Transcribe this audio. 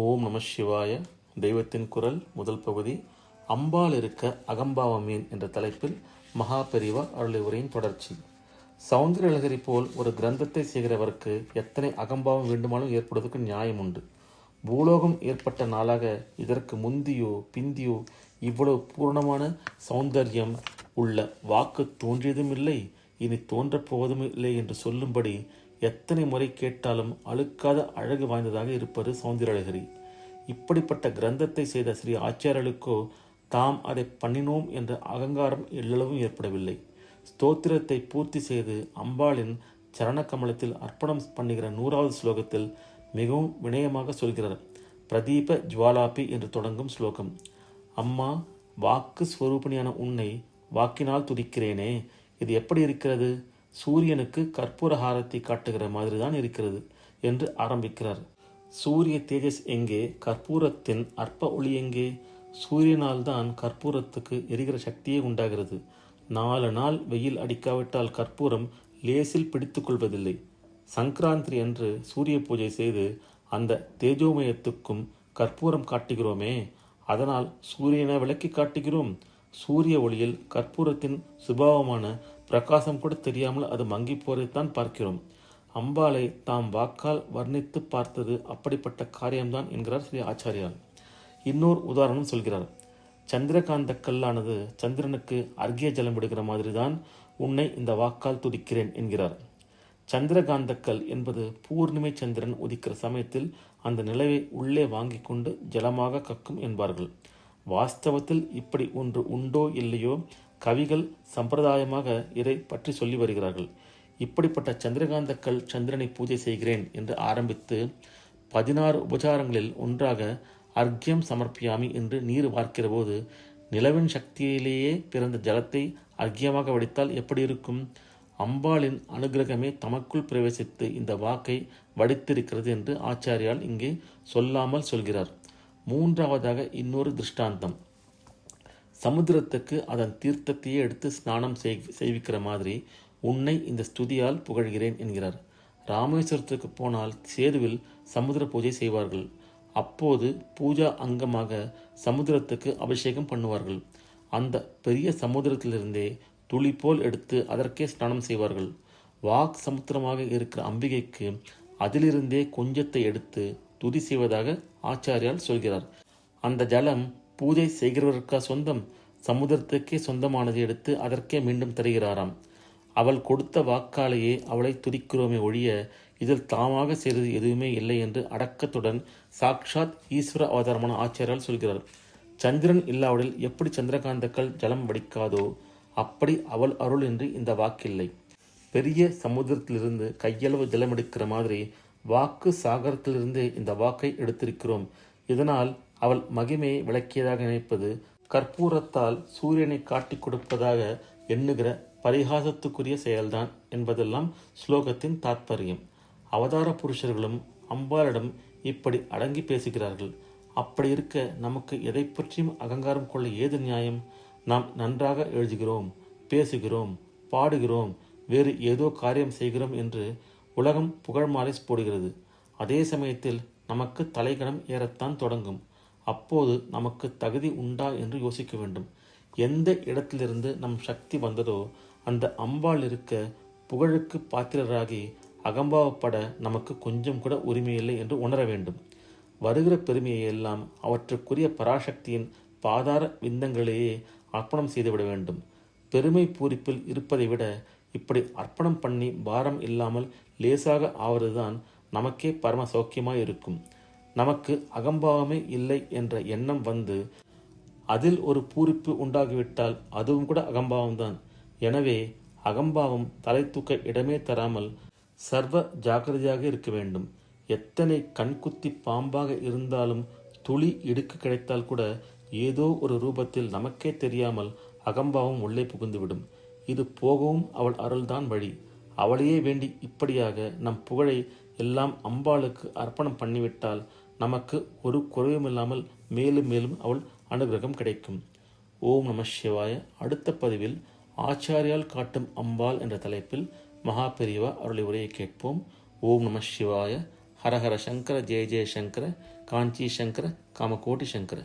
ஓம் நம சிவாய. தெய்வத்தின் குரல் முதல் பகுதி. அம்பாள் இருக்க அகம்பாவம் மீன் என்ற தலைப்பில் மகா பெரிவா அருளை உரையின் தொடர்ச்சி. சௌந்தரலகரி போல் ஒரு கிரந்தத்தை செய்கிறவருக்கு எத்தனை அகம்பாவம் வேண்டுமானாலும் ஏற்படுவதற்கு நியாயம் உண்டு. பூலோகம் ஏற்பட்ட நாளாக இதற்கு முந்தியோ பிந்தியோ இவ்வளவு பூர்ணமான சௌந்தர்யம் உள்ள வாக்கு தோன்றியதும் இல்லை, இனி தோன்றப் போவதும் இல்லை என்று சொல்லும்படி எத்தனை முறை கேட்டாலும் அழுக்காத அழகு வாய்ந்ததாக இருப்பது சௌந்தரலகரி. இப்படிப்பட்ட கிரந்தத்தை செய்த ஸ்ரீ ஆச்சாரியர்களுக்கோ தாம் அதை பண்ணினோம் என்ற அகங்காரம் எள்ளளவும் ஏற்படவில்லை. ஸ்தோத்திரத்தை பூர்த்தி செய்து அம்பாளின் சரண கமலத்தில் அர்ப்பணம் பண்ணுகிற 100வது ஸ்லோகத்தில் மிகவும் வினயமாக சொல்கிறார். பிரதீப ஜுவாலாபி என்று தொடங்கும் ஸ்லோகம். அம்மா, வாக்கு ஸ்வரூபிணியான உன்னை வாக்கினால் துதிக்கிறேனே, இது எப்படி இருக்கிறது? சூரியனுக்கு கற்பூர ஹாரத்தை காட்டுகிற மாதிரி தான் இருக்கிறது என்று ஆரம்பிக்கிறார். சூரிய தேஜஸ் எங்கே? கற்பூரத்தின் அற்ப ஒளி எங்கே? சூரியனால் தான் கற்பூரத்துக்கு எரிகிற சக்தியே உண்டாகிறது. 4 நாள் வெயில் அடிக்காவிட்டால் கற்பூரம் லேசில் பிடித்து கொள்வதில்லை. சங்கராந்திரி அன்று சூரிய பூஜை செய்து அந்த தேஜோமயத்துக்கும் கற்பூரம் காட்டுகிறோமே, அதனால் சூரியனை விளக்கி காட்டுகிறோம். சூரிய ஒளியில் கற்பூரத்தின் சுபாவமான பிரகாசம் கூட தெரியாமல் அது மங்கி போரைத்தான் பார்க்கிறோம். அம்பாளை தாம் வாக்கால் வர்ணித்து பார்த்தது அப்படிப்பட்ட காரியம்தான் என்கிறார் ஸ்ரீ ஆச்சாரியால். இன்னொரு உதாரணம் சொல்கிறார். சந்திரகாந்த கல்லானது சந்திரனுக்கு அர்க்கிய ஜலம் விடுகிற மாதிரி தான் உன்னை இந்த வாக்கால் துதிக்கிறேன் என்கிறார். சந்திரகாந்த கல் என்பது பூர்ணிமை சந்திரன் உதிக்கிற சமயத்தில் அந்த நிலவை உள்ளே வாங்கி கொண்டு ஜலமாக கக்கும் என்பார்கள். வாஸ்தவத்தில் இப்படி ஒன்று உண்டோ இல்லையோ, கவிகள் சம்பிரதாயமாக இதை பற்றி சொல்லி வருகிறார்கள். இப்படிப்பட்ட சந்திரகாந்த கல் சந்திரனை பூஜை செய்கிறேன் என்று ஆரம்பித்து 16 உபச்சாரங்களில் ஒன்றாக அர்க்கியம் சமர்ப்பியாமி என்று நீர் வார்க்கிற போது நிலவின் சக்தியிலேயே பிறந்த ஜலத்தை அர்க்கியமாக வடித்தால் எப்படி இருக்கும்? அம்பாளின் அனுகிரகமே தமக்குள் பிரவேசித்து இந்த வாக்கை வடித்திருக்கிறது என்று ஆச்சாரியால் இங்கே சொல்லாமல் சொல்கிறார். 3வதாக இன்னொரு திருஷ்டாந்தம். சமுத்திரத்துக்கு அதன் தீர்த்தத்தையே எடுத்து ஸ்நானம் செய்விக்கிற மாதிரி உன்னை இந்த ஸ்துதியால் புகழ்கிறேன் என்கிறார். ராமேஸ்வரத்துக்கு போனால் சேதுவில் சமுத்திர பூஜை செய்வார்கள். அப்போது பூஜா அங்கமாக சமுத்திரத்துக்கு அபிஷேகம் பண்ணுவார்கள். அந்த பெரிய சமுத்திரத்திலிருந்தே துளி போல் எடுத்து அதற்கே ஸ்நானம் செய்வார்கள். வாக் சமுத்திரமாக இருக்கிற அம்பிகைக்கு அதிலிருந்தே கொஞ்சத்தை எடுத்து துதி செய்வதாக ஆச்சாரியால் சொல்கிறார். அந்த ஜலம் பூஜை செய்கிறவருக்கா சொந்தம்? சமுதிரத்துக்கே சொந்தமானதை எடுத்து அதற்கே மீண்டும் தருகிறாராம். அவள் கொடுத்த வாக்காலேயே அவளை துதிக்கிறோமே ஒழிய இதில் தாமாக செய்தது எதுவுமே இல்லை என்று அடக்கத்துடன் சாக்ஷாத் ஈஸ்வர அவதாரமான ஆச்சாரியால் சொல்கிறார். சந்திரன் இல்லாவிடில் எப்படி சந்திரகாந்தக்கள் ஜலம் வடிக்காதோ அப்படி அவள் அருள் என்று இந்த வாக்கில்லை. பெரிய சமுதிரத்திலிருந்து கையளவு ஜலம் எடுக்கிற மாதிரி வாக்கு சாகரத்திலிருந்து இந்த வாக்கை எடுத்திருக்கிறோம். இதனால் அவள் மகிமையை விளக்கியதாக நினைப்பது கற்பூரத்தால் சூரியனை காட்டி கொடுப்பதாக எண்ணுகிற பரிகாசத்துக்குரிய செயல்தான் என்பதெல்லாம் ஸ்லோகத்தின் தாத்பரியம். அவதார புருஷர்களும் அம்பாளிடம் இப்படி அடங்கி பேசுகிறார்கள். அப்படி இருக்க நமக்கு எதை பற்றியும் அகங்காரம் கொள்ள ஏது நியாயம்? நாம் நன்றாக எழுதுகிறோம், பேசுகிறோம், பாடுகிறோம், வேறு ஏதோ காரியம் செய்கிறோம் என்று உலகம் புகழ் மாலை போடுகிறது. அதே சமயத்தில் நமக்கு தலைகணம் ஏறத்தான் தொடங்கும். அப்போது நமக்கு தகுதி உண்டா என்று யோசிக்க வேண்டும். எந்த இடத்திலிருந்து நம் சக்தி வந்ததோ அந்த அம்பாள் இருக்க புகழுக்கு பாத்திரராகி அகம்பாவப்பட நமக்கு கொஞ்சம் கூட உரிமையில்லை என்று உணர வேண்டும். வருகிற பெருமையை எல்லாம் அவற்றுக்குரிய பராசக்தியின் பாதார விந்தங்களிலேயே அர்ப்பணம் செய்துவிட வேண்டும். பெருமை பூரிப்பில் இருப்பதை விட இப்படி அர்ப்பணம் பண்ணி பாரம் இல்லாமல் லேசாக ஆவதுதான் நமக்கே பரம சௌக்கியமாய் இருக்கும். நமக்கு அகம்பாவமே இல்லை என்ற எண்ணம் வந்து அதில் ஒரு பூரிப்பு உண்டாகிவிட்டால் அதுவும் கூட அகம்பாவம்தான். எனவே அகம்பாவம் தலை தூக்க இடமே தராமல் சர்வ ஜாக்கிரதையாக இருக்க வேண்டும். எத்தனை கண்குத்தி பாம்பாக இருந்தாலும் துளி இடுக்கு கிடைத்தால் கூட ஏதோ ஒரு ரூபத்தில் நமக்கே தெரியாமல் அகம்பாவம் உள்ளே புகுந்துவிடும். இது போகவும் அவள் அருள்தான் வழி. அவளையே வேண்டி இப்படியாக நம் புகழை எல்லாம் அம்பாளுக்கு அர்ப்பணம் பண்ணிவிட்டால் நமக்கு ஒரு குறைவுமில்லாமல் மேலும் மேலும் அவள் அனுகிரகம் கிடைக்கும். ஓம் நம சிவாய. அடுத்த பதிவில் ஆச்சாரியால் காட்டும் அம்பாள் என்ற தலைப்பில் மகா பெரிவா அருளை உரையை கேட்போம். ஓம் நம சிவாய. ஹரஹர சங்கர ஜெய ஜெய சங்கர காஞ்சி சங்கர காமகோட்டி சங்கர.